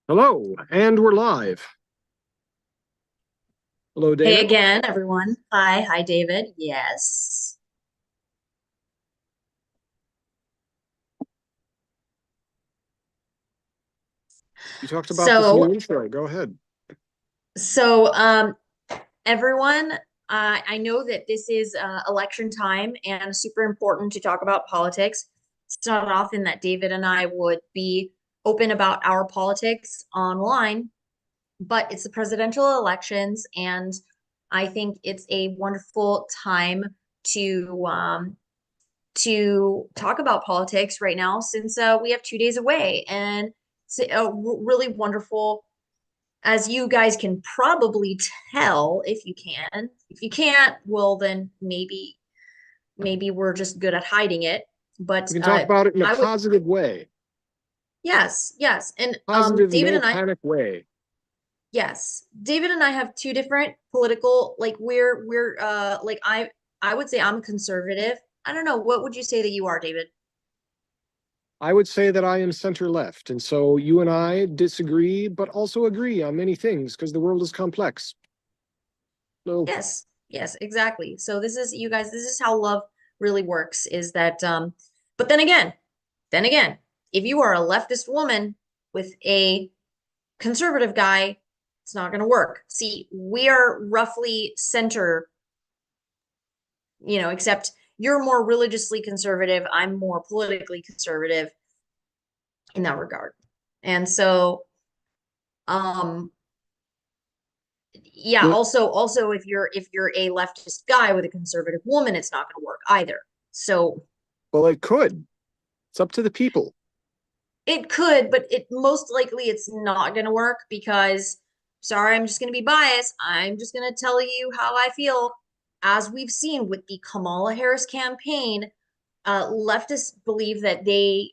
Hello, and we're live. Hello, Hey David. again, everyone. Hi, David. Yes. You talked about this new So, intro. Go ahead. so, everyone, I know that this is election time and super important to talk about politics. It's not often that David and I would be open about our politics online, but it's the presidential elections, and I think it's a wonderful time to talk about politics right now since we have 2 days away. And it's really wonderful, as you guys can probably tell if you can. If you can't, well, then maybe we're just good at hiding it. But We can talk about it in a I would, positive way, yes, yes. And positive, David no and I, panic way. yes, David and I have two different political, like we're like I would say I'm a conservative. I don't know. What would you say that you are, David? I would say that I am center left, and so you and I disagree, but also agree on many things because the world is complex. So Yes, yes, exactly. So this is you guys, this is how love really works is that but then again, if you are a leftist woman with a conservative guy, it's not going to work. See, we are roughly center, except you're more religiously conservative, I'm more politically conservative in that regard. And so um yeah, the also if you're a leftist guy with a conservative woman, it's not going to work either. So well, it could. It's up to the people. it could, but it most likely it's not going to work because, sorry, I'm just going to be biased. I'm just going to tell you how I feel. As we've seen with the Kamala Harris campaign, leftists believe that they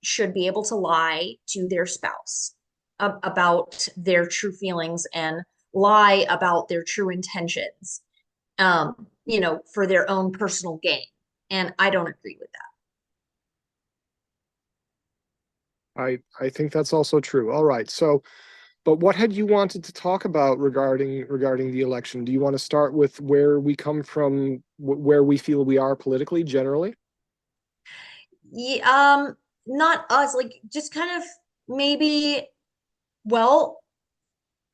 should be able to lie to their spouse about their true feelings and lie about their true intentions, for their own personal gain. And I don't agree with that. I think that's also true. All right. So, but what had you wanted to talk about regarding the election? Do you want to start with where we come from, where we feel we are politically, generally? Yeah, not us, like just kind of maybe, well,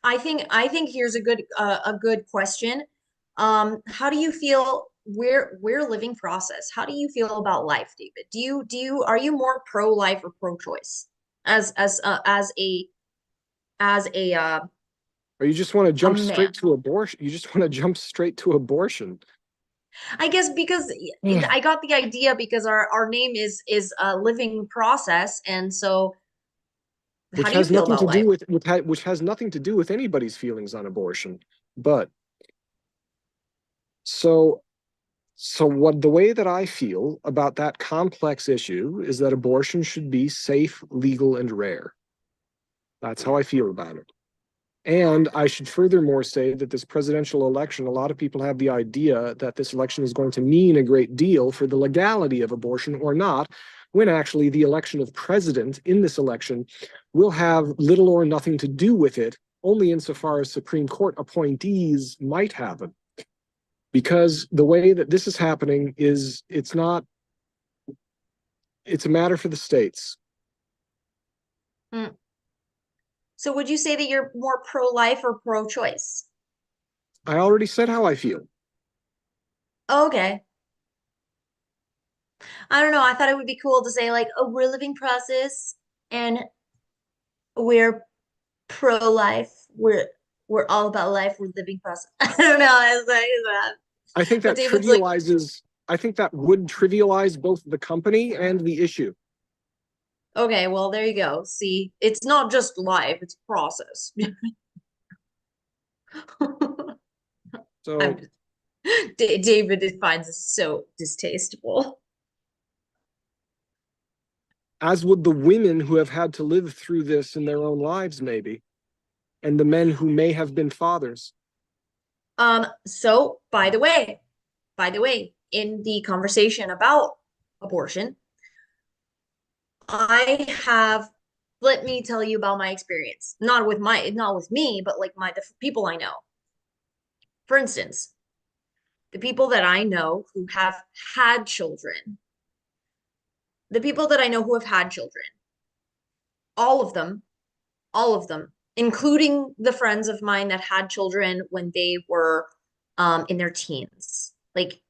I think here's a good question. How do you feel we're living process? How do you feel about life, David? Do you are you more pro-life or pro-choice as Or you just want to a jump man? straight to abortion? You just want to jump straight to abortion, I guess because I got the idea because our name is a living process, and so how which do you has feel nothing about to do life? with which has nothing to do with anybody's feelings on abortion. But so so what the way that I feel about that complex issue is that abortion should be safe, legal, and rare. That's how I feel about it. And I should furthermore say that this presidential election, a lot of people have the idea that this election is going to mean a great deal for the legality of abortion or not, when actually the election of president in this election will have little or nothing to do with it, only insofar as Supreme Court appointees might have it. Because the way that this is happening is it's not, it's a matter for the states. Hmm. So would you say that you're more pro-life or pro-choice? I already said how I feel. Okay. I don't know. I thought it would be cool to say like, oh, we're living process and we're pro-life. We're all about life. We're living process. I don't know. It's like that. I think But that David's like, trivializes, I think that would trivialize both the company and the issue. okay, well, there you go. See, it's not just life, it's process. I'm So, just, David finds this so distasteful. as would the women who have had to live through this in their own lives, maybe, and the men who may have been fathers. So by the way, in the conversation about abortion, I have let me tell you about my experience. Not with me, but like the people I know. For instance, the people that I know who have had children, the people that I know who have had children, all of them, all of them, including the friends of mine that had children when they were in their teens. Like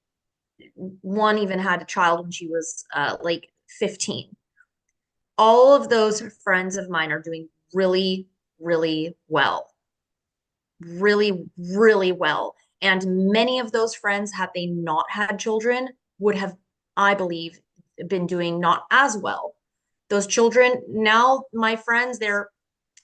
one even had a child when she was like 15. All of those friends of mine are doing really, really well. Really, really well. And many of those friends, had they not had children, would have, I believe, been doing not as well. Those children, now my friends, they're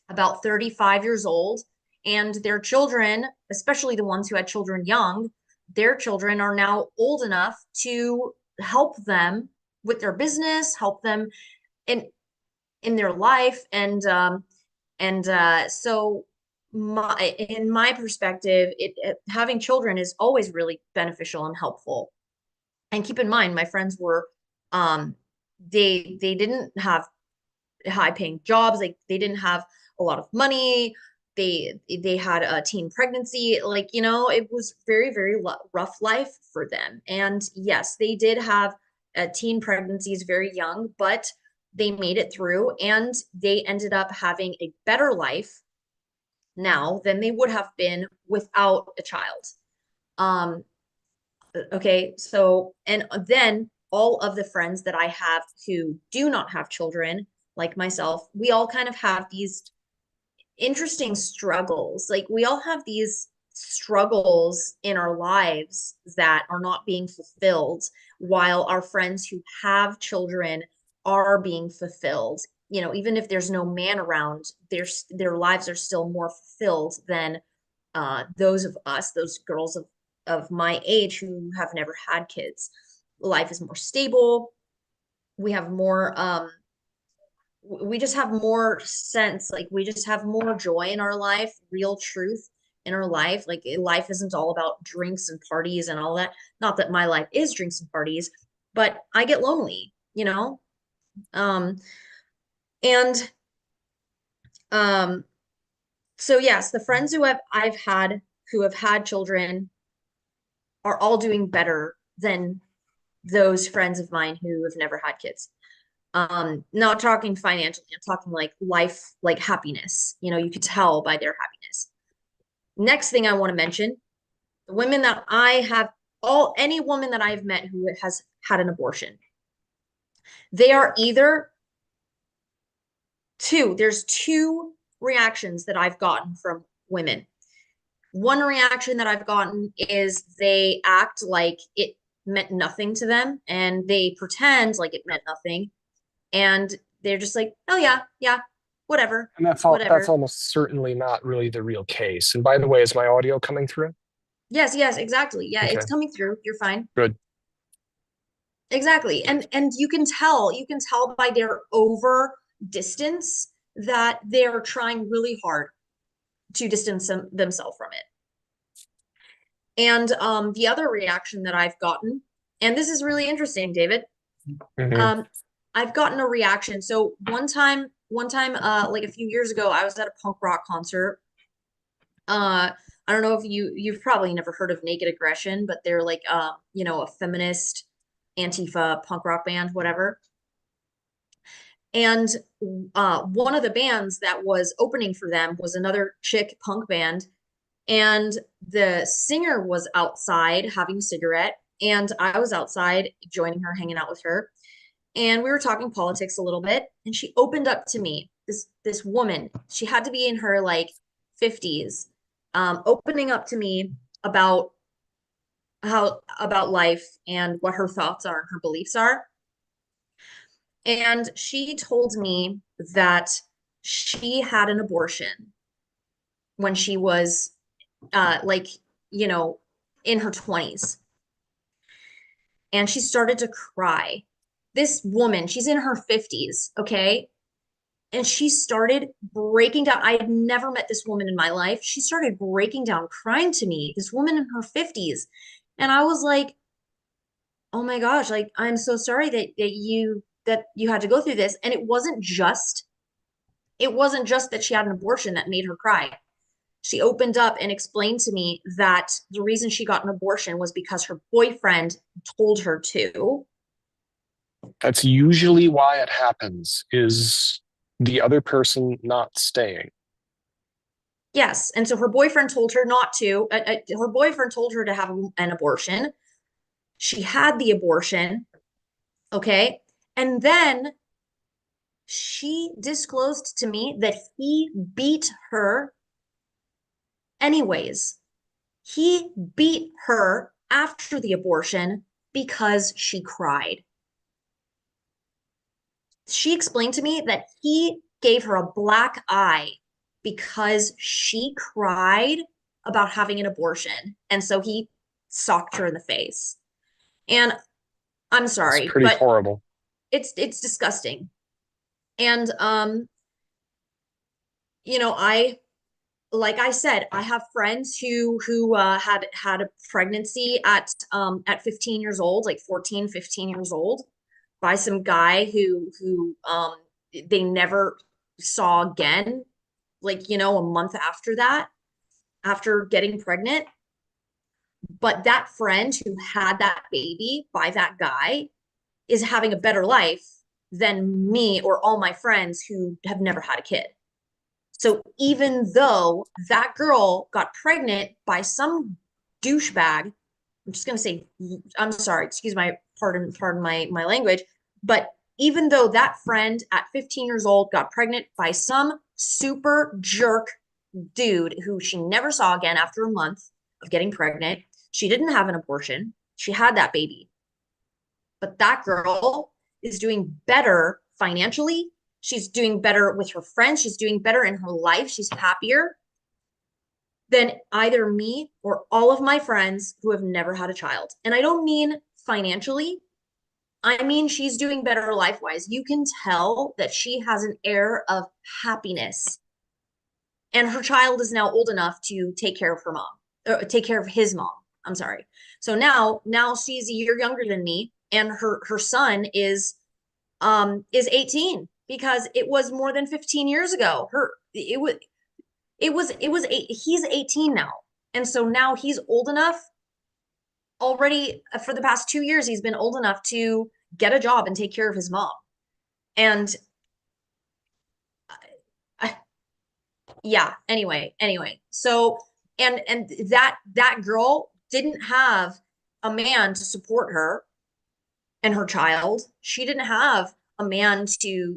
about 35 years old, and their children, especially the ones who had children young, their children are now old enough to help them with their business, help them in their life, and so in my perspective, having children is always really beneficial and helpful. And keep in mind, my friends were they didn't have high paying jobs, like they didn't have a lot of money, they had a teen pregnancy, like it was very, very rough life for them. And yes, they did have teen pregnancies very young, but they made it through, and they ended up having a better life now than they would have been without a child. Um, okay, so, and then all of the friends that I have who do not have children, like myself, we all kind of have these interesting struggles. Like we all have these struggles in our lives that are not being fulfilled, while our friends who have children are being fulfilled. Even if there's no man around, their lives are still more fulfilled than those of us, those girls of my age who have never had kids. Life is more stable. We have more we just have more sense, like we just have more joy in our life, real truth in our life. Like life isn't all about drinks and parties and all that. Not that my life is drinks and parties, but I get lonely. um and um so yes, the friends I've had who have had children are all doing better than those friends of mine who have never had kids. Not talking financially, I'm talking like life, like happiness. You could tell by their happiness. Next thing I want to mention, the women that I have, any woman that I've met who has had an abortion, they are either there's two reactions that I've gotten from women. One reaction that I've gotten is they act like it meant nothing to them, and they pretend like it meant nothing, and they're just like, oh yeah, yeah, whatever, And that's whatever. almost certainly not really the real case. And by the way, is my audio coming through? Yes, yes, exactly. Yeah, Okay, it's coming through. You're fine. good. Exactly. And you can tell by their over distance that they're trying really hard to distance themselves from it. And the other reaction that I've gotten, and this is really interesting, David. Hmm. Um, I've gotten a reaction. So one time, like a few years ago, I was at a punk rock concert. I don't know if you've probably never heard of Naked Aggression, but they're like a feminist Antifa punk rock band, whatever. And one of the bands that was opening for them was another chick punk band, and the singer was outside having a cigarette, and I was outside joining her, hanging out with her, and we were talking politics a little bit, and she opened up to me. This woman, she had to be in her like 50s, opening up to me about about life and what her thoughts are and her beliefs are. And she told me that she had an abortion when she was like, you know, in her 20s. And she started to cry. This woman, she's in her 50s, okay? And she started breaking down. I had never met this woman in my life. She started breaking down, crying to me, this woman in her 50s. And I was like, oh my gosh, like I'm so sorry that you had to go through this. And it wasn't just it wasn't just that she had an abortion that made her cry. She opened up and explained to me that the reason she got an abortion was because her boyfriend told her to. That's usually why it happens, is the other person not staying. Yes. And so her boyfriend told her not to. Her boyfriend told her to have an abortion. She had the abortion. Okay. And then she disclosed to me that he beat her anyways. He beat her after the abortion because she cried. She explained to me that he gave her a black eye because she cried about having an abortion. And so he socked her in the face. And I'm It's sorry, pretty but horrible. it's disgusting. And I like I said, I have friends who had a pregnancy at 15 years old, like 14, 15 years old, by some guy who they never saw again, like, a month after that, after getting pregnant. But that friend who had that baby by that guy is having a better life than me or all my friends who have never had a kid. So even though that girl got pregnant by some douchebag, I'm just gonna say, I'm sorry, excuse my pardon my language, but even though that friend at 15 years old got pregnant by some super jerk dude who she never saw again after a month of getting pregnant, she didn't have an abortion. She had that baby. But that girl is doing better financially. She's doing better with her friends. She's doing better in her life. She's happier than either me or all of my friends who have never had a child. And I don't mean financially. I mean, she's doing better life wise. You can tell that she has an air of happiness. And her child is now old enough to take care of her mom, or take care of his mom. I'm sorry. So now she's a year younger than me, and her son is 18 because it was more than 15 years ago. He's 18 now. And so now he's old enough already. For the past 2 years, he's been old enough to get a job and take care of his mom. And uh, yeah, anyway. So and that girl didn't have a man to support her and her child. She didn't have a man to,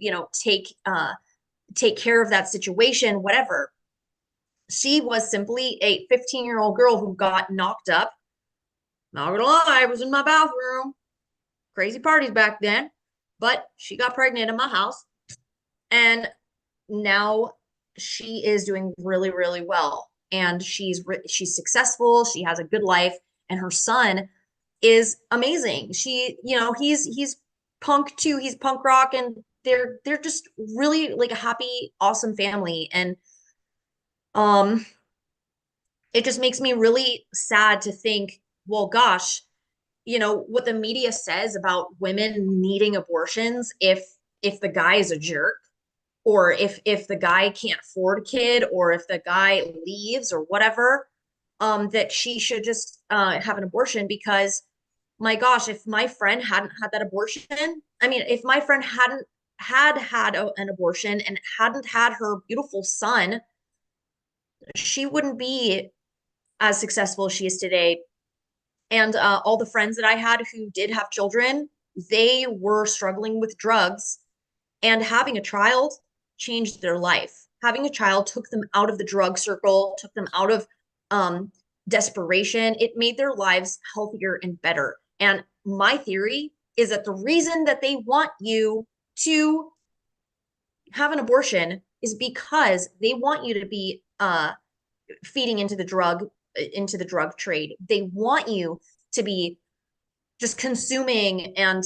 take care of that situation, whatever. She was simply a 15-year-old girl who got knocked up. Not gonna lie, I was in my bathroom. Crazy parties back then. But she got pregnant in my house. And now she is doing really, really well. And she's successful. She has a good life. And her son is amazing. He's punk too. He's punk rock, and they're just really like a happy, awesome family. And um it just makes me really sad to think, well, gosh, what the media says about women needing abortions if the guy is a jerk, or if the guy can't afford a kid, or if the guy leaves or whatever, that she should just have an abortion. Because my gosh, if my friend hadn't had that abortion, I mean, if my friend hadn't had an abortion and hadn't had her beautiful son, she wouldn't be as successful as she is today. And all the friends that I had who did have children, they were struggling with drugs, and having a child changed their life. Having a child took them out of the drug circle, took them out of um, desperation. It made their lives healthier and better. And my theory is that the reason that they want you to have an abortion is because they want you to be feeding into the drug trade. They want you to be just consuming and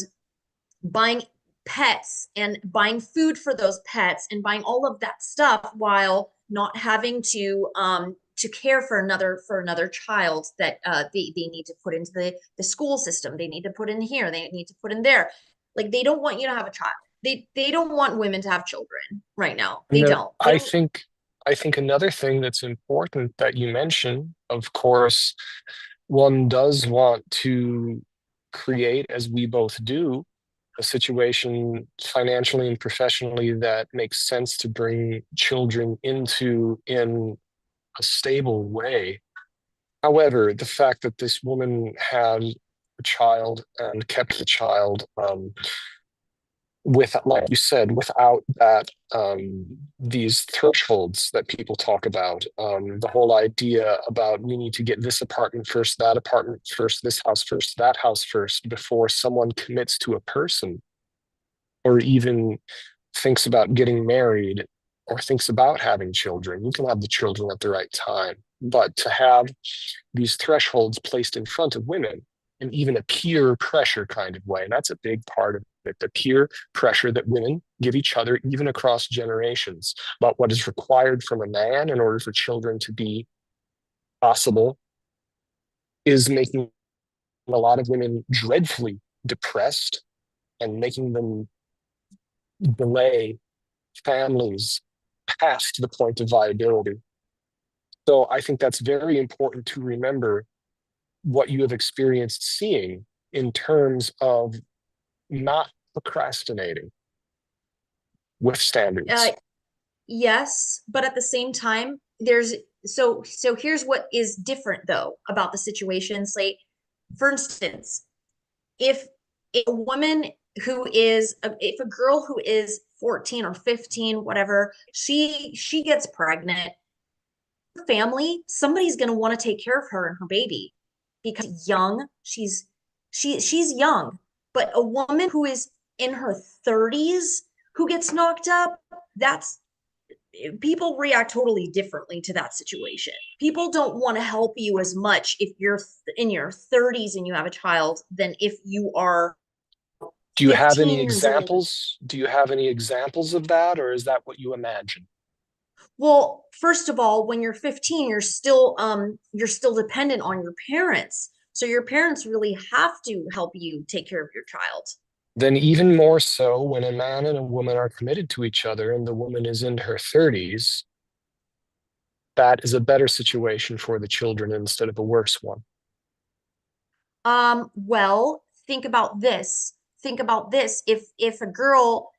buying pets and buying food for those pets and buying all of that stuff while not having to care for another child that they need to put into the school system. They need to put in here. They need to put in there. Like, they don't want you to have a child. They don't want women to have children right now. They And then don't. They I don't. think I think another thing that's important that you mentioned, of course, one does want to create, as we both do, a situation financially and professionally that makes sense to bring children into in a stable way. However, the fact that this woman had a child and kept the child, with, like you said, without that, these thresholds that people talk about, the whole idea about we need to get this apartment first, that apartment first, this house first, that house first, before someone commits to a person or even thinks about getting married or thinks about having children. You can have the children at the right time, but to have these thresholds placed in front of women in even a peer pressure kind of way, and that's a big part of it, the peer pressure that women give each other, even across generations, about what is required from a man in order for children to be possible, is making a lot of women dreadfully depressed and making them delay families past the point of viability. So I think that's very important to remember what you have experienced seeing in terms of not procrastinating with Uh, standards. yes, but at the same time, so here's what is different though about the situation. Like, for instance, if a woman if a girl who is 14 or 15, whatever, she gets pregnant, her family, somebody's going to want to take care of her and her baby because young, she's young, but a woman who is in her 30s who gets knocked up, that's people react totally differently to that situation. People don't want to help you as much if you're in your 30s and you have a child than if you are Do you have any 15 years old. examples? Do you have any examples of that, or is that what you imagine? Well, first of all, when you're 15, you're still dependent on your parents. So your parents really have to help you take care of your child. Then, even more so, when a man and a woman are committed to each other and the woman is in her 30s, that is a better situation for the children instead of a worse one. Well, think about this. Think about this. If a girl,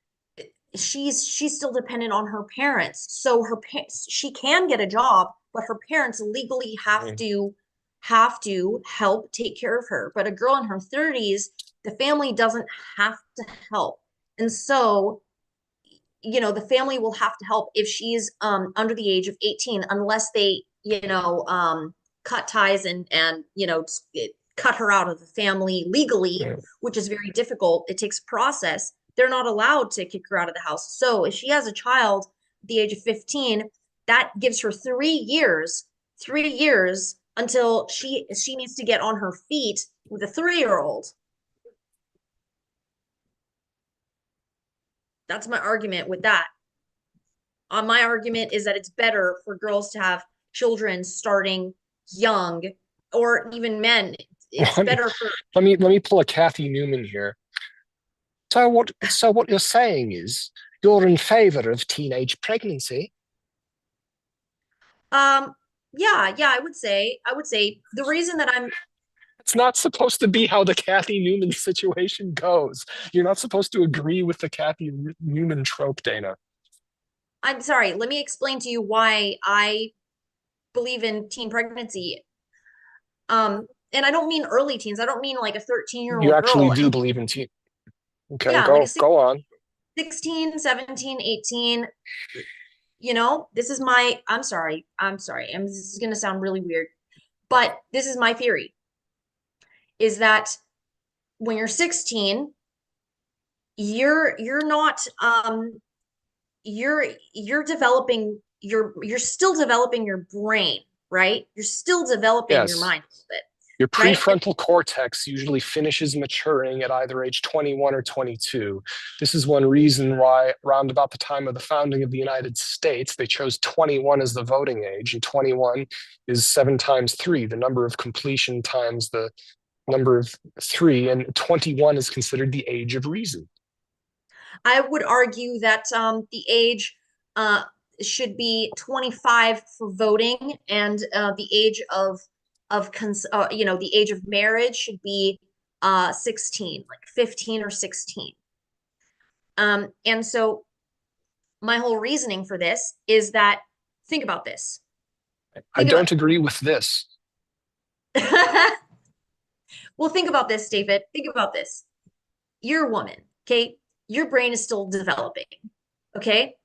she's still dependent on her parents, so her parents, she can get a job, but her parents legally Mhm. have to help take care of her. But a girl in her 30s, the family doesn't have to help. And so, the family will have to help if she's under the age of 18, unless they, cut ties and cut her out of the family legally, Yeah. which is very difficult. It takes process. They're not allowed to kick her out of the house. So if she has a child at the age of 15, that gives her 3 years until she needs to get on her feet with a 3-year old. That's my argument with that. My argument is that it's better for girls to have children starting young, or even men. It's Let me better for let me pull a Kathy Newman here. So what you're saying is you're in favor of teenage pregnancy? um yeah, I would say the reason that It's not supposed to be how the Kathy Newman situation goes. You're not supposed to agree with the Kathy Newman trope, Dana. I'm sorry, let me explain to you why I believe in teen pregnancy. And I don't mean early teens. I don't mean like a 13-year You old actually girl. do believe in teen. Okay, Yeah, like a go on. 16, 17, 18. This is I'm sorry, this is going to sound really weird, but this is my theory, is that when you're 16, you're not you're developing you're still developing your brain, right? You're still developing your Yes. mind a little bit, Your right? And prefrontal cortex usually finishes maturing at either age 21 or 22. This is one reason why, around about the time of the founding of the United States, they chose 21 as the voting age, and 21 is 7 times 3, the number of completion times the number of 3, and 21 is considered the age of reason. I would argue that the age uh, should be 25 for voting, and the age of you know, the age of marriage should be 16, like 15 or 16. And so my whole reasoning for this is that think about this. I Think about don't agree with this. well, think about this, David. Think about this. You're a woman, okay? Your brain is still developing, okay?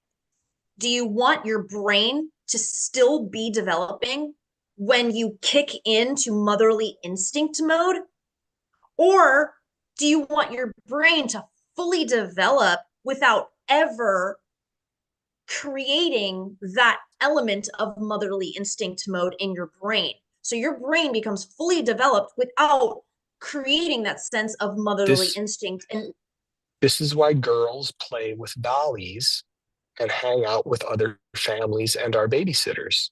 Do you want your brain to still be developing when you kick into motherly instinct mode? Or do you want your brain to fully develop without ever creating that element of motherly instinct mode in your brain? So your brain becomes fully developed without creating that sense of motherly This instinct. And this is why girls play with dollies and hang out with other families and our babysitters.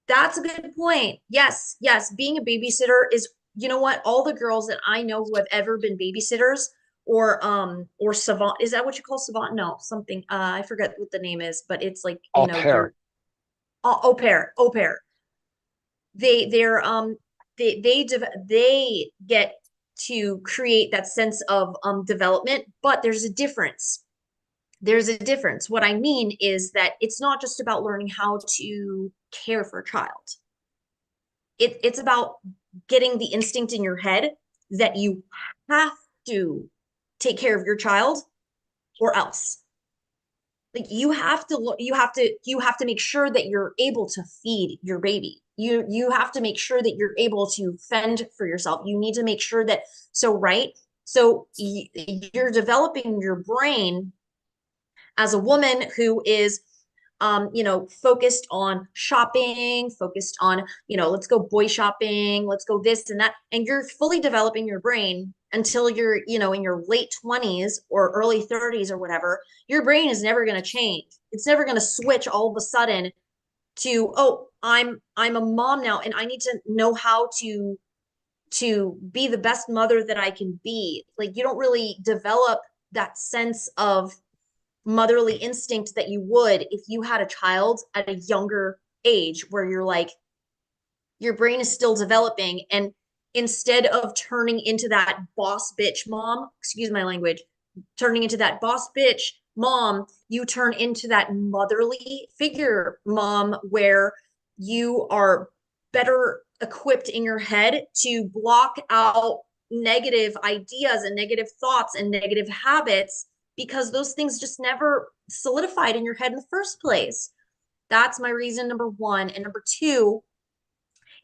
that's a good point. Yes, yes. Being a babysitter is, you know what? All the girls that I know who have ever been babysitters or savant, is that what you call savant? No, something I forget what the name is, but it's like, you Au know, pair. you're au pair. They're they get to create that sense of development, but there's a difference. What I mean is that it's not just about learning how to care for a child. It's about getting the instinct in your head that you have to take care of your child or else. Like you have to make sure that you're able to feed your baby. You have to make sure that you're able to fend for yourself. You need to make sure that so right. So you're developing your brain as a woman who is you know, focused on shopping, focused on, you know, let's go boy shopping, let's go this and that. And you're fully developing your brain until you're, you know, in your late 20s or early 30s or whatever. Your brain is never going to change. It's never going to switch all of a sudden to, oh, I'm a mom now and I need to know how to be the best mother that I can be. Like you don't really develop that sense of motherly instinct that you would if you had a child at a younger age where you're like your brain is still developing and instead of turning into that boss bitch mom, excuse my language, turning into that boss bitch mom, you turn into that motherly figure mom where you are better equipped in your head to block out negative ideas and negative thoughts and negative habits because those things just never solidified in your head in the first place. That's my reason, number one. And number two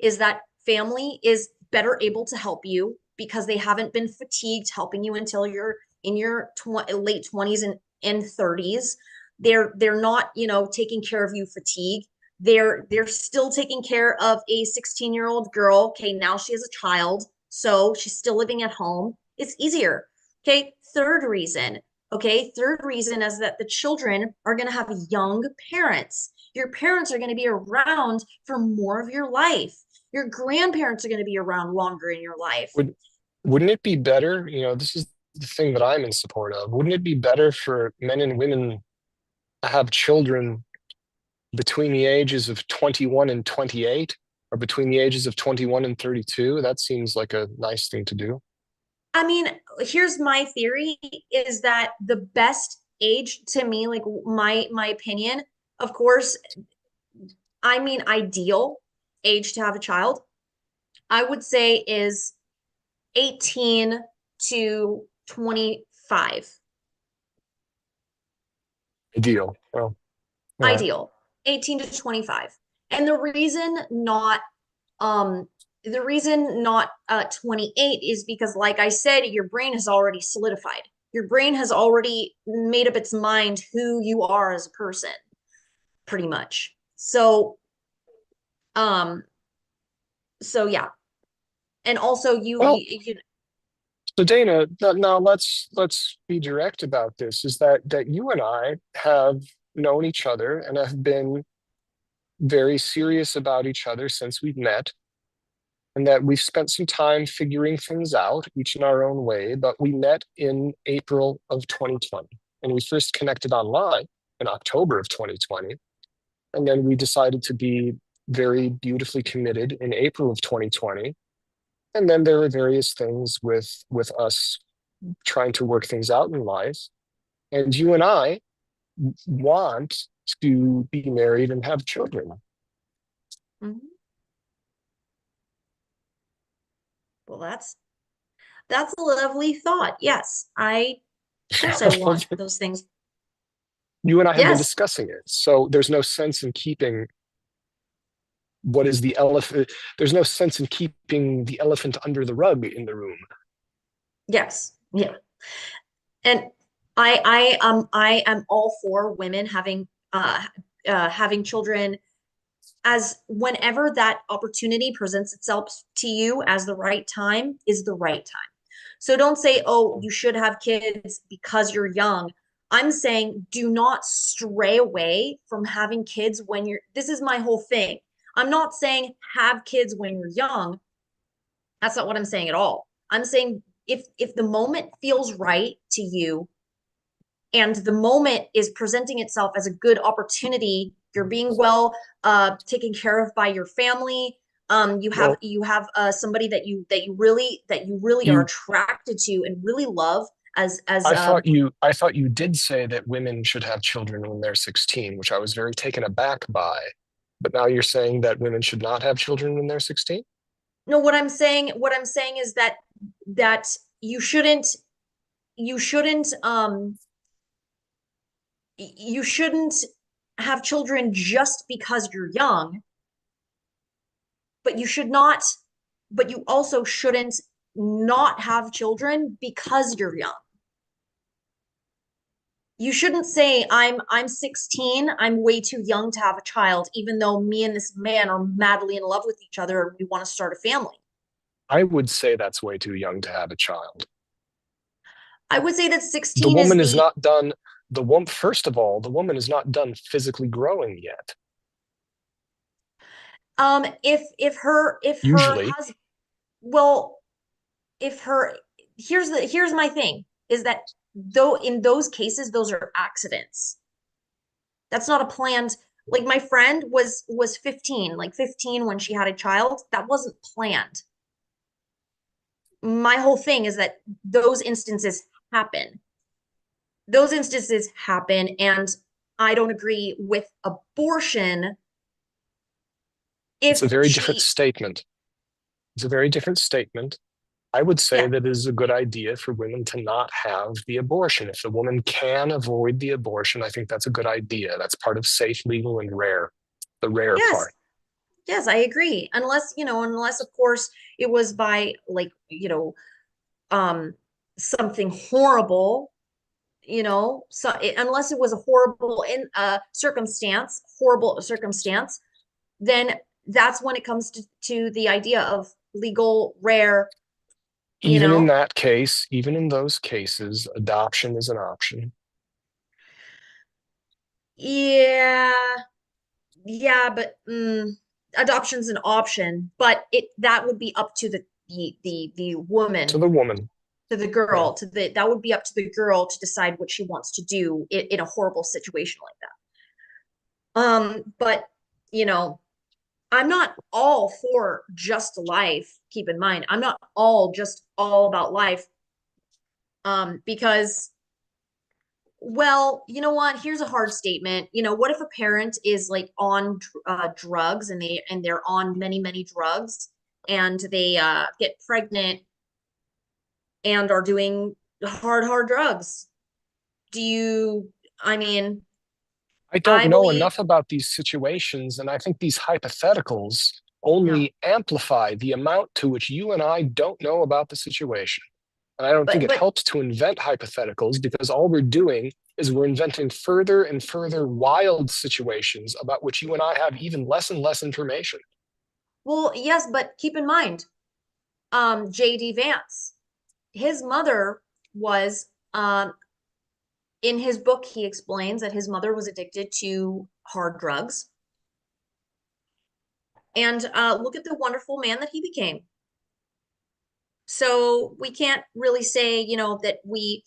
is that family is better able to help you because they haven't been fatigued helping you until you're in your late 20s and 30s. They're not, you know, taking care of you fatigue. They're still taking care of a 16-year-old girl. Okay, now she has a child, so she's still living at home. It's easier. Okay, third reason is that the children are going to have young parents. Your parents are going to be around for more of your life. Your grandparents are going to be around longer in your life. Would wouldn't it be better, this is the thing that I'm in support of. Wouldn't it be better for men and women to have children between the ages of 21 and 28 or between the ages of 21 and 32? That seems like a nice thing to do. I mean, here's my theory is that the best age to me, like my opinion, of course, I mean ideal age to have a child, I would say is 18 to 25. Ideal. Well, all right. Ideal 18 to 25. And um the reason not 28 is because like I said, your brain has already solidified. Your brain has already made up its mind who you are as a person, pretty much. Um so yeah. And also Well, you so Dana, now let's be direct about this. Is that you and I have known each other and have been very serious about each other since we've met. and that we've spent some time figuring things out, each in our own way. But we met in April of 2020, and we first connected online in October of 2020. And then we decided to be very beautifully committed in April of 2020. And then there were various things with us trying to work things out in life. And you and I want to be married and have children. Mhm. Well, that's a lovely thought. Yes, of course I want those things. You and I have been Yes, discussing it. So there's no sense in keeping what is the elephant. There's no sense in keeping the elephant under the rug in the room. yes, yeah. And I am all for women having children as whenever that opportunity presents itself to you as the right time is the right time. So don't say, oh, you should have kids because you're young. I'm saying do not stray away from having kids when you're, this is my whole thing. I'm not saying have kids when you're young. That's not what I'm saying at all. I'm saying if the moment feels right to you and the moment is presenting itself as a good opportunity, you're being well taken care of by your family, Well, you have somebody that you really are you attracted to and really love as I thought you did say that women should have children when they're 16, which I was very taken aback by. But now you're saying that women should not have children when they're 16? no, what I'm saying is that you shouldn't you shouldn't have children just because you're young, but you should not, but you also shouldn't not have children because you're young. You shouldn't say I'm 16, I'm way too young to have a child, even though me and this man are madly in love with each other and we want to start a family. I would say that's way too young to have a child. I would say that The 16 is woman is the not done. The woman, first of all, the woman is not done physically growing yet. if her Usually, husband, well, if her, here's my thing is that though in those cases those are accidents. That's not a planned, like my friend was 15, like 15 when she had a child. That wasn't planned. My whole thing is that those instances happen. Those instances happen, and I don't agree with abortion it's if a very different she, statement. It's a very different statement. I would say yeah, that it is a good idea for women to not have the abortion. If the woman can avoid the abortion, I think that's a good idea. That's part of safe, legal, and rare, the rare yes, part. yes, I agree. Unless of course it was by like, um something horrible, so unless it was a horrible in horrible circumstance, then that's when it comes to the idea of legal rare, you Even in know that case, even in those cases, adoption is an option. yeah, yeah, but adoption's an option, but it that would be up to the To woman, the woman. to the Yeah. girl, to the that would be up to the girl to decide what she wants to do in a horrible situation like that. But you know I'm not all for just life. Keep in mind, I'm not all about life. Because, well, you know what? Here's a hard statement. What if a parent is like on drugs, and they're on many, many drugs, and they get pregnant and are doing hard drugs? Do you, I mean, I don't I know believe, enough about these situations, and I think these hypotheticals yeah, only amplify the amount to which you and I don't know about the situation. And I don't think but it but helps to invent hypotheticals because all we're doing is we're inventing further and further wild situations about which you and I have even less and less information. well, yes, but keep in mind, JD Vance, his mother was in his book, he explains that his mother was addicted to hard drugs. And look at the wonderful man that he became. So we can't really say, that we,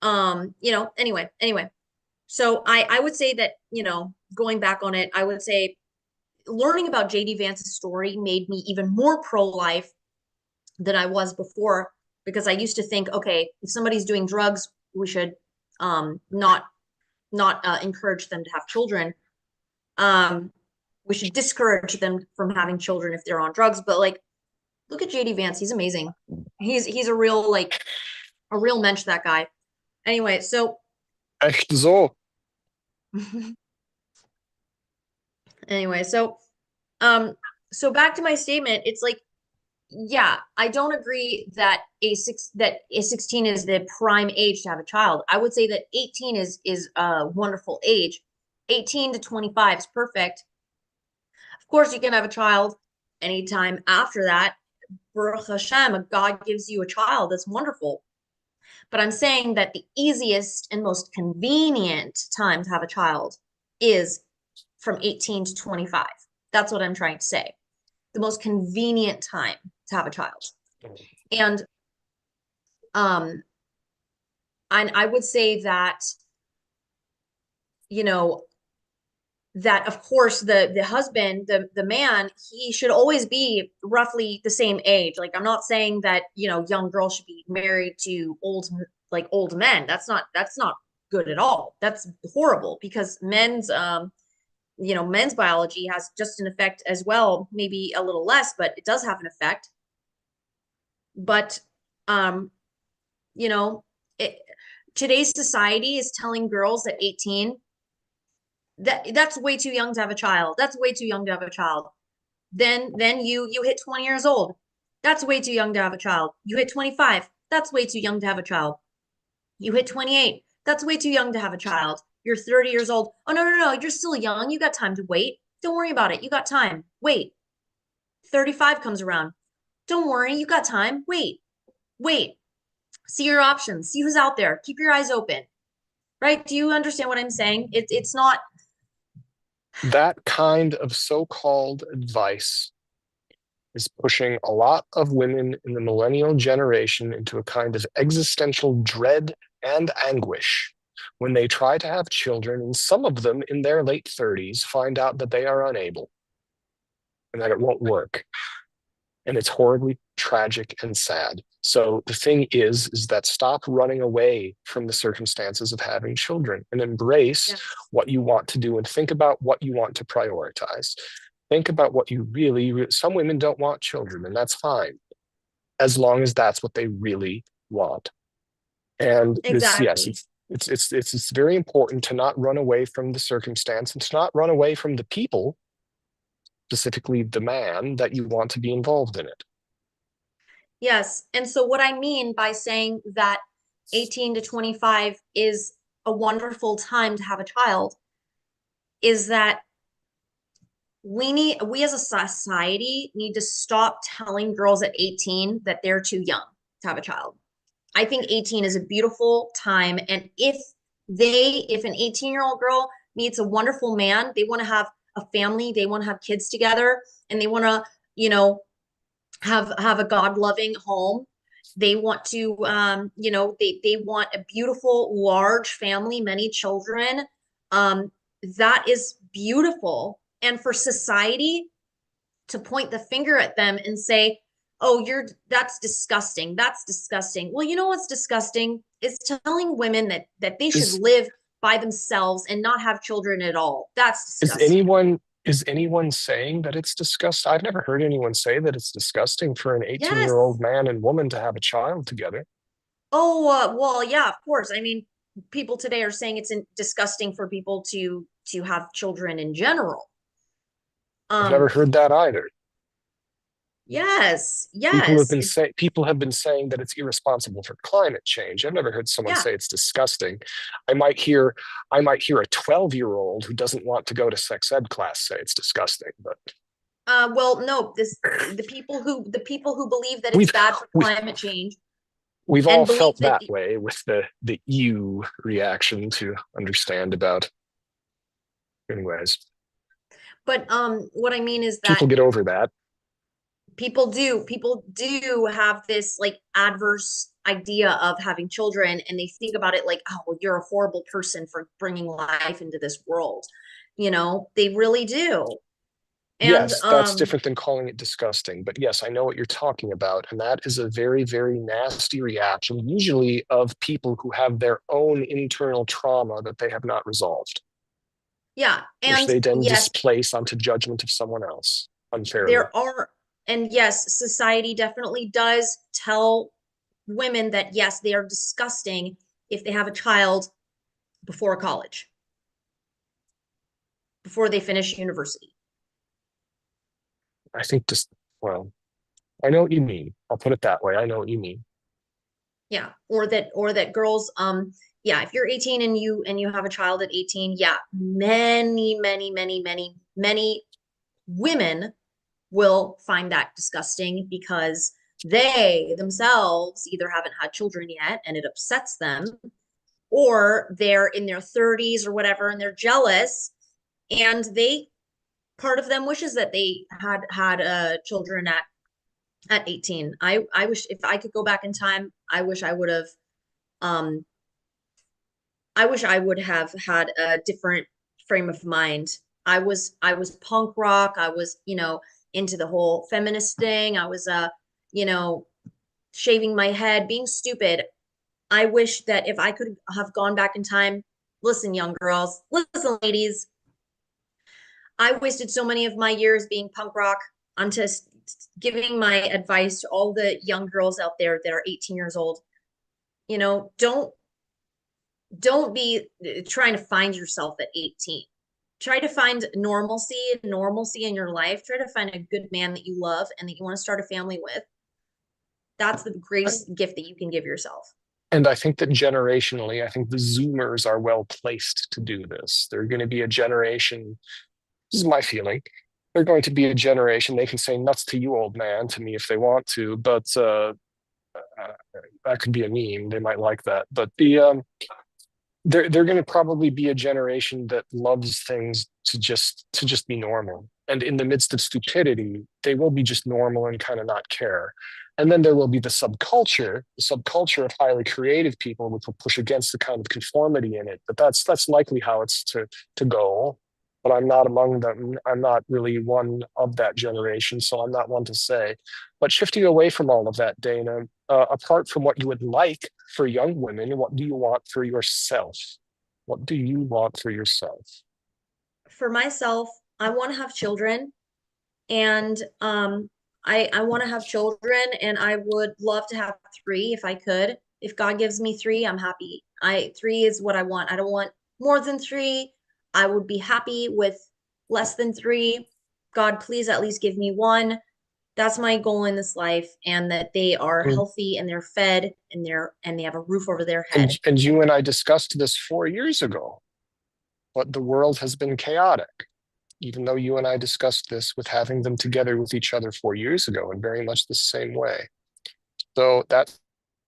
anyway. So I would say that, going back on it, I would say learning about JD Vance's story made me even more pro-life than I was before, because I used to think, okay, if somebody's doing drugs, we should not encourage them to have children. We should discourage them from having children if they're on drugs. But like, look at JD Vance, he's amazing. He's a real a real mensch, that guy. Anyway, so Echt so. anyway, so back to my statement, it's like, yeah, I don't agree that a 16 is the prime age to have a child. I would say that 18 is a wonderful age. 18 to 25 is perfect. Of course, you can have a child anytime after that. Baruch Hashem, God gives you a child. That's wonderful. But I'm saying that the easiest and most convenient time to have a child is from 18 to 25. That's what I'm trying to say. The most convenient time to have a child. And I would say that, you know, that of course the husband, the man, he should always be roughly the same age. Like, I'm not saying that, young girls should be married to old men. That's not good at all. That's horrible, because men's biology has just an effect as well, maybe a little less, but it does have an effect. But you know, it, today's society is telling girls at 18 that's way too young to have a child. That's way too young to have a child. Then you hit 20 years old. That's way too young to have a child. You hit 25. That's way too young to have a child. You hit 28. That's way too young to have a child. You're 30 years old. Oh, no, no, no. You're still young. You got time to wait. Don't worry about it. You got time. Wait. 35 comes around. Don't worry. You got time. Wait. Wait. See your options. See who's out there. Keep your eyes open. Right? Do you understand what I'm saying? It's not. That kind of so-called advice is pushing a lot of women in the millennial generation into a kind of existential dread and anguish when they try to have children, and some of them in their late 30s find out that they are unable and that it won't work. And it's horribly tragic and sad. So the thing is that stop running away from the circumstances of having children and embrace what you want to do, and think about what you want to prioritize. Think about what you really, some women don't want children, and that's fine, as long as that's what they really want. And Exactly. yes, it's very important to not run away from the circumstance, and to not run away from the people, specifically the man, that you want to be involved in it. Yes. And so what I mean by saying that 18 to 25 is a wonderful time to have a child is that we as a society need to stop telling girls at 18 that they're too young to have a child. I think 18 is a beautiful time. And if an 18-year-old girl meets a wonderful man, they want to have a family, they want to have kids together, and they want to, have a God-loving home. They want to, they want a beautiful, large family, many children. That is beautiful. And for society to point the finger at them and say, oh, that's disgusting. That's disgusting. Well, you know what's disgusting is telling women that they should live by themselves and not have children at all. That's disgusting. Is anyone saying that it's disgusting? I've never heard anyone say that it's disgusting for an 18-year-old man and woman to have a child together. Oh, well, yeah, of course. I mean, people today are saying it's disgusting for people to have children in general. I've never heard that either. Yes, People have been saying that it's irresponsible for climate change. I've never heard someone say it's disgusting. I might hear a 12-year-old who doesn't want to go to sex ed class say it's disgusting, but well, no, the people who believe that it's bad for climate change. We've all felt that way with the ew reaction to understand about. Anyways. But what I mean is that People get over that. people do have this like adverse idea of having children, and they think about it like, oh, well, you're a horrible person for bringing life into this world. They really do. And Yes, that's different than calling it disgusting. But yes, I know what you're talking about. And that is a very, very nasty reaction, usually of people who have their own internal trauma that they have not resolved, yeah, which and they then yes, displace onto judgment of someone else unfairly. there are, and yes, society definitely does tell women that yes, they are disgusting if they have a child before college, before they finish university. I think just, well, I know what you mean. I'll put it that way. I know what you mean. Yeah, or that girls, yeah, if you're 18 and you have a child at 18, yeah, many women will find that disgusting because they themselves either haven't had children yet and it upsets them, or they're in their 30s or whatever and they're jealous, and they part of them wishes that they had children at 18. I wish if I could go back in time, um I wish I would have had a different frame of mind. I was punk rock. I was, into the whole feminist thing. I was you know, shaving my head, being stupid. I wish that if I could have gone back in time, listen, young girls, listen, ladies, I wasted so many of my years being punk rock. I'm just giving my advice to all the young girls out there that are 18 years old. Don't be trying to find yourself at 18. Try to find normalcy in your life. Try to find a good man that you love and that you want to start a family with. That's the greatest gift that you can give yourself. And I think that generationally, I think the Zoomers are well placed to do this. They're going to be a generation, this is my feeling. They're going to be a generation, they can say nuts to you, old man, to me if they want to, but that could be a meme. They might like that. But they're going to probably be a generation that loves things to just be normal. And in the midst of stupidity, they will be just normal and kind of not care. And then there will be the subculture of highly creative people, which will push against the kind of conformity in it. But that's likely how it's to go. But I'm not among them. I'm not really one of that generation, so I'm not one to say. But shifting away from all of that, Dana, apart from what you would like for young women, what do you want for yourself? What do you want for yourself? For myself, I want to have children, and I want to have children, and I would love to have three if I could. If God gives me three, I'm happy. I Three is what I want. I don't want more than three. I would be happy with less than three. God, please at least give me one. That's my goal in this life, and that they are And, healthy and they're fed and they have a roof over their and head. and you and I discussed this 4 years ago, but the world has been chaotic. Even though you and I discussed this with having them together with each other 4 years ago in very much the same way. So that's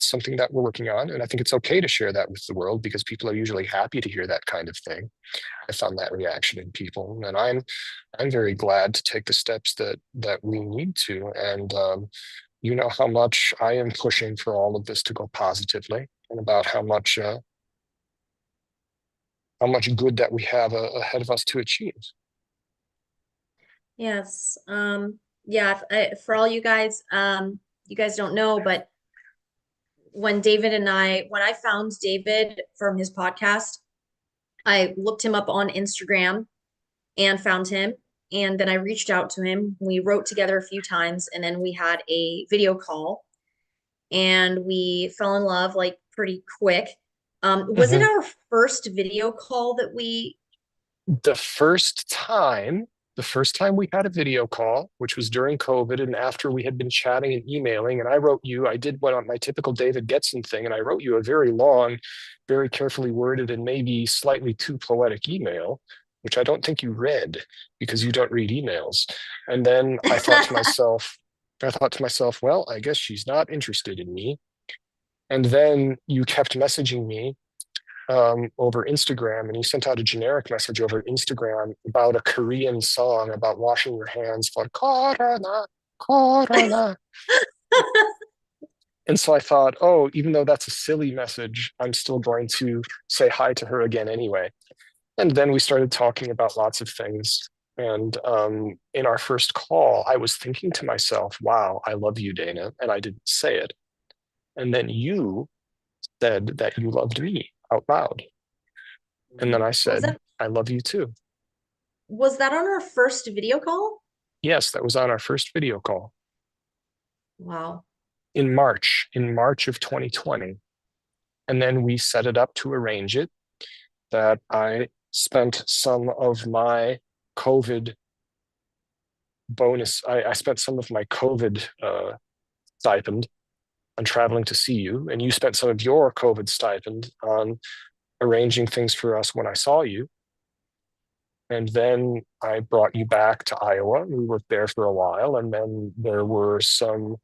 something that we're working on. And I think it's okay to share that with the world because people are usually happy to hear that kind of thing. I found that reaction in people. And I'm very glad to take the steps that we need to. And you know how much I am pushing for all of this to go positively and about how much good that we have ahead of us to achieve. Yes. Yeah, for all you guys don't know, but when I found David from his podcast, I looked him up on Instagram and found him. And then I reached out to him. We wrote together a few times, and then we had a video call, and we fell in love like pretty quick. Was it Mhm. our first video call that we? the first time the first time we had a video call, which was during COVID, and after we had been chatting and emailing, and I did what on my typical David Getson thing, and I wrote you a very long, very carefully worded, and maybe slightly too poetic email, which I don't think you read because you don't read emails. And then I thought to myself, well, I guess she's not interested in me. And then you kept messaging me over Instagram, and you sent out a generic message over Instagram about a Korean song about washing your hands for Corona, Corona. And so I thought, oh, even though that's a silly message, I'm still going to say hi to her again anyway. And then we started talking about lots of things. And in our first call, I was thinking to myself, wow, I love you, Dana. And I didn't say it. And then you said that you loved me out loud. And then I Was said, that I love you too. was that on our first video call? Yes, that was on our first video call Wow. in March of 2020. And then we set it up to arrange it that I spent some of my COVID I spent some of my COVID stipend on traveling to see you, and you spent some of your COVID stipend on arranging things for us when I saw you. And then I brought you back to Iowa. We worked there for a while, and then there were some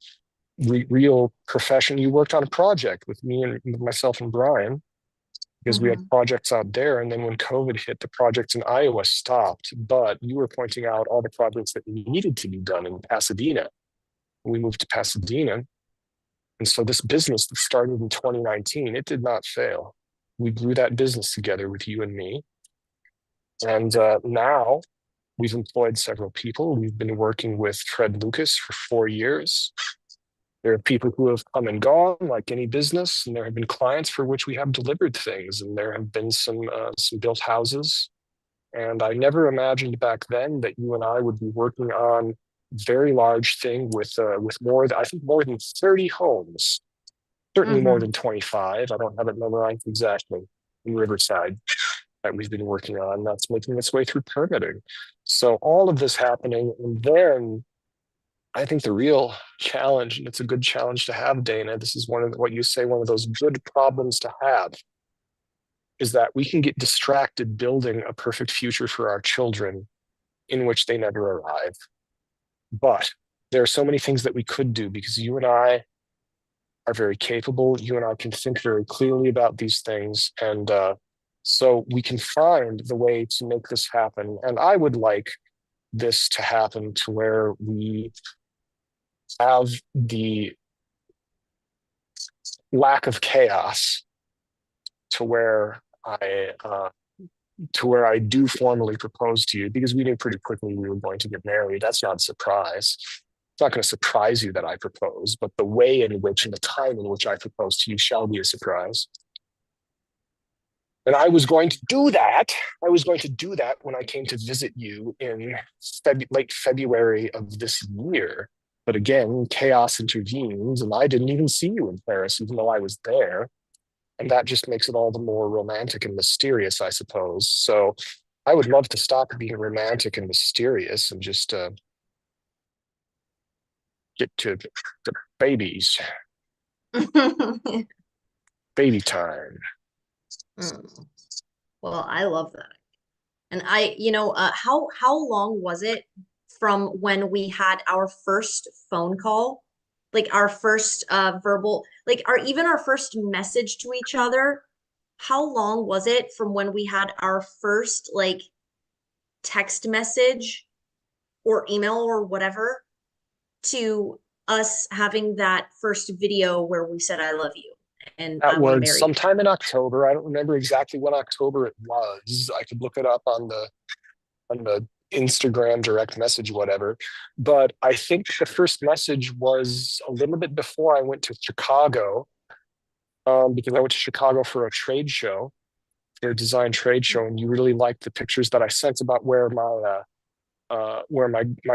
real profession. You worked on a project with me and with myself and Brian because we had Mhm. projects out there. And then when COVID hit, the projects in Iowa stopped. But you were pointing out all the projects that needed to be done in Pasadena. We moved to Pasadena. And so this business that started in 2019, it did not fail. We grew that business together with you and me. And now we've employed several people. We've been working with Fred Lucas for 4 years. There are people who have come and gone, like any business, and there have been clients for which we have delivered things, and there have been some built houses. And I never imagined back then that you and I would be working on a very large thing with I think more than 30 homes, certainly more Mhm. than 25. I don't have it memorized exactly in Riverside that we've been working on. That's making its way through permitting. So all of this happening, and then I think the real challenge, and it's a good challenge to have, Dana, this is one of what you say, one of those good problems to have, is that we can get distracted building a perfect future for our children in which they never arrive. But there are so many things that we could do because you and I are very capable. You and I can think very clearly about these things. And so we can find the way to make this happen. And I would like this to happen to where we have the lack of chaos to where I do formally propose to you because we knew pretty quickly we were going to get married. That's not a surprise. It's not going to surprise you that I propose, but the way in which and the time in which I propose to you shall be a surprise. And I was going to do that. I was going to do that when I came to visit you in late February of this year. But again, chaos intervenes, and I didn't even see you in Paris, even though I was there. And that just makes it all the more romantic and mysterious, I suppose. So I would love to stop being romantic and mysterious and just get to the babies, baby time. Mm. Well, I love that. And how long was it from when we had our first phone call, like our first verbal, like our even our first message to each other? How long was it from when we had our first like text message or email or whatever to us having that first video where we said I love you and That I want to was marry you? sometime in October. I don't remember exactly when October it was. I could look it up on the Instagram direct message, whatever. But I think the first message was a little bit before I went to Chicago, because I went to Chicago for a trade show, for a design trade show, and you really liked the pictures that I sent about where my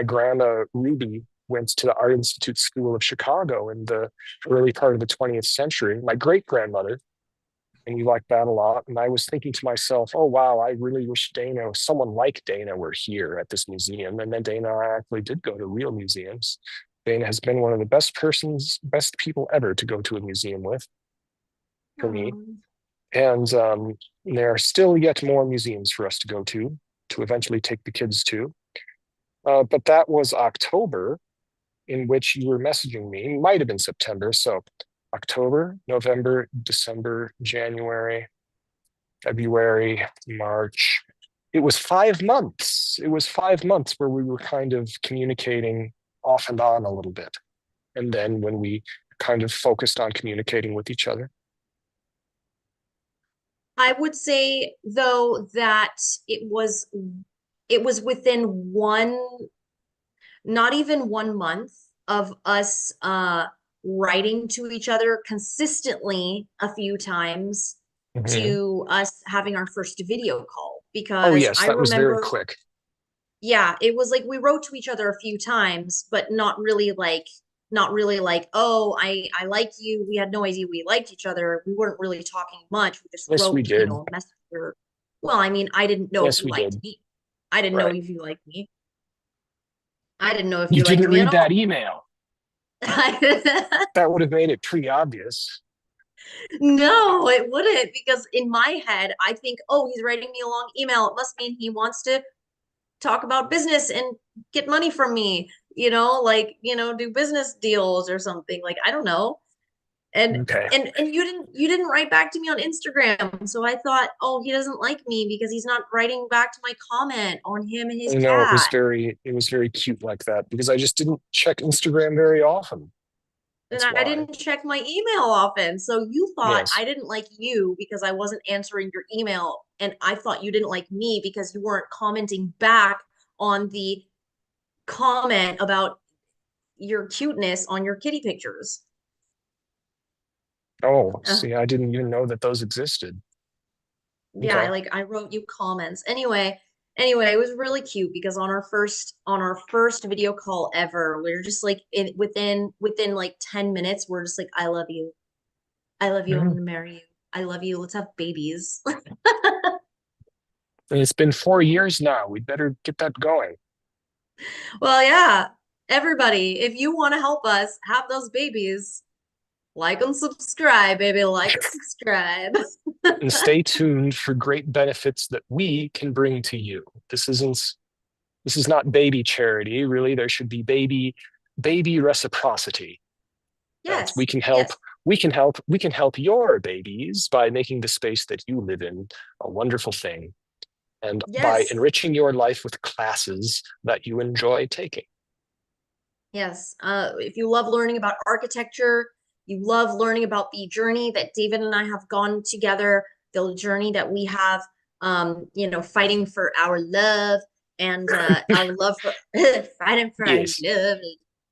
grandma Ruby went to the Art Institute School of Chicago in the early part of the 20th century. My great grandmother, and you liked that a lot. And I was thinking to myself, oh wow, I really wish someone like Dana were here at this museum. And then Dana and I actually did go to real museums. Dana has been one of the best people ever to go to a museum with for me. Um, And there are still yet more museums for us to go to eventually take the kids to. But that was October, in which you were messaging me. Might have been September. So October, November, December, January. February, March. It was 5 months. It was 5 months where we were kind of communicating off and on a little bit. And then when we kind of focused on communicating with each other. I would say though that it was within one, not even 1 month of us writing to each other consistently a few times Mhm. to us having our first video call Oh, because yes, I that was very remember, quick. yeah, it was like we wrote to each other a few times, but not really like, oh, I like you. We had no idea we liked each other. We weren't really talking much. We just Yes, we wrote, did. a message or, well, I mean, I didn't know if Yes, you we liked did. me. I didn't know Right. if you liked me. I didn't know if You you liked didn't me at read that all. email. That would have made it pretty obvious. No, it wouldn't because in my head, I think, oh, he's writing me a long email. It must mean he wants to talk about business and get money from me, like, do business deals or something. Like, I don't know. And Okay. and you didn't write back to me on Instagram. So I thought, oh, he doesn't like me because he's not writing back to my comment on him and his No, cat. it was very cute like that because I just didn't check Instagram very often. And That's I why. didn't check my email often. So you thought Yes. I didn't like you because I wasn't answering your email. And I thought you didn't like me because you weren't commenting back on the comment about your cuteness on your kitty pictures. Oh, Uh, see, I didn't even know that those existed. yeah, Okay. I wrote you comments. Anyway, it was really cute because on our first video call ever, we are just like within like 10 minutes, we're just like, I love you. I love you. I'm Mhm. gonna marry you. I love you. Let's have babies. And it's been 4 years now. We'd better get that going. Well, yeah, everybody, if you want to help us have those babies, like and subscribe, baby. Like and subscribe. And stay tuned for great benefits that we can bring to you. This is not baby charity, really. There should be baby reciprocity. That Yes, yes, we can help your babies by making the space that you live in a wonderful thing and by yes, enriching your life with classes that you enjoy taking. yes. If you love learning about architecture, you love learning about the journey that David and I have gone together, the journey that we have, fighting for our love and our love for fighting for our Yes.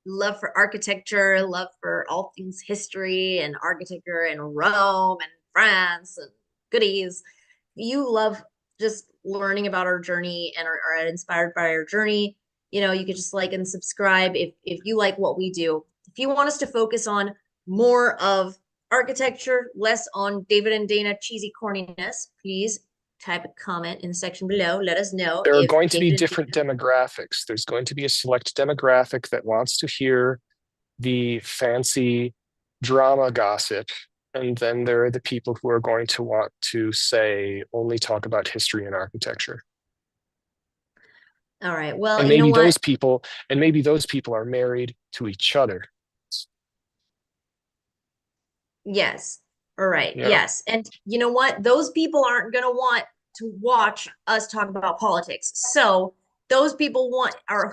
love for architecture, love for all things history and architecture and Rome and France and goodies. You love just learning about our journey and are inspired by our journey, you could just like and subscribe if you like what we do. If you want us to focus on more of architecture, less on David and Dana cheesy corniness, please type a comment in the section below. Let us know There are if going to be David and different Dana. demographics. There's going to be a select demographic that wants to hear the fancy drama gossip. And then there are the people who are going to want to say only talk about history and architecture. All right. Well, And you know maybe what? those people, and maybe those people are married to each other. Yes. All right. Yeah. Yes. And you know what? Those people aren't going to want to watch us talk about politics. So those people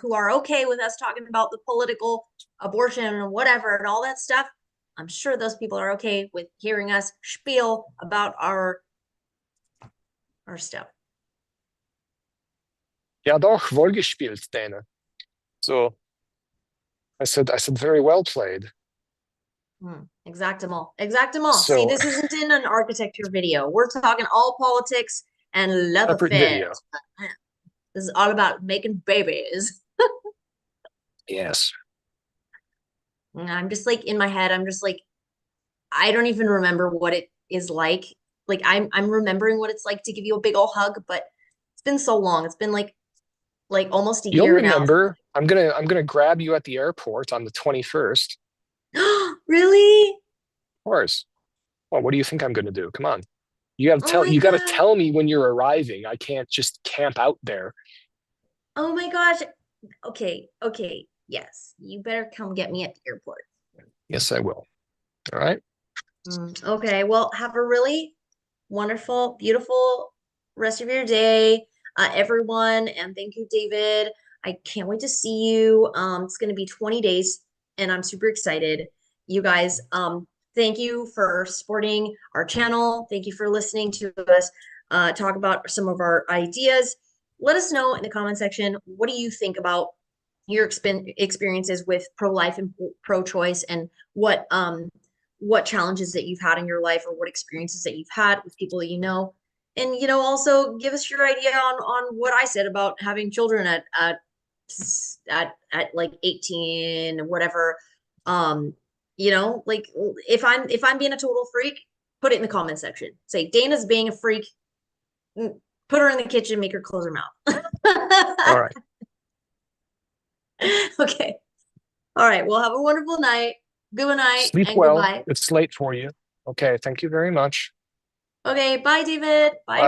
who are okay with us talking about the political abortion and whatever and all that stuff. I'm sure those people are okay with hearing us spiel about our stuff. Ja, doch, wohlgespielt, Dana. So I said very well played. Exactamo. Exactamo. See, So this isn't in an architecture video. We're talking all politics and love separate video. affairs. This is all about making babies. Yes. I'm just like in my head, I'm just like, I don't even remember what it is like. Like I'm remembering what it's like to give you a big old hug, but it's been so long. It's been like almost a You'll year now. remember. I'm gonna grab you at the airport on the 21st. Really? Of course. Well, what do you think I'm gonna do? Come on. Oh my You gotta God. tell me when you're arriving. I can't just camp out there. Oh my gosh. Okay, okay. Yes. You better come get me at the airport. Yes, I will. All right. Okay, well, have a really wonderful, beautiful rest of your day, everyone. And thank you, David. I can't wait to see you. It's going to be 20 days, and I'm super excited. You guys, thank you for supporting our channel. Thank you for listening to us talk about some of our ideas. Let us know in the comment section, what do you think about your experiences with pro-life and pro-choice, and what challenges that you've had in your life, or what experiences that you've had with people that you know. And also give us your idea on what I said about having children at like 18, whatever. Like, if I'm being a total freak, put it in the comment section. Say Dana's being a freak. Put her in the kitchen, make her close her mouth. All right. Okay. All right. Well, have a wonderful night. Good night Sleep and well. goodbye. It's late for you. Okay. Thank you very much. Okay. Bye, David. Bye. Bye.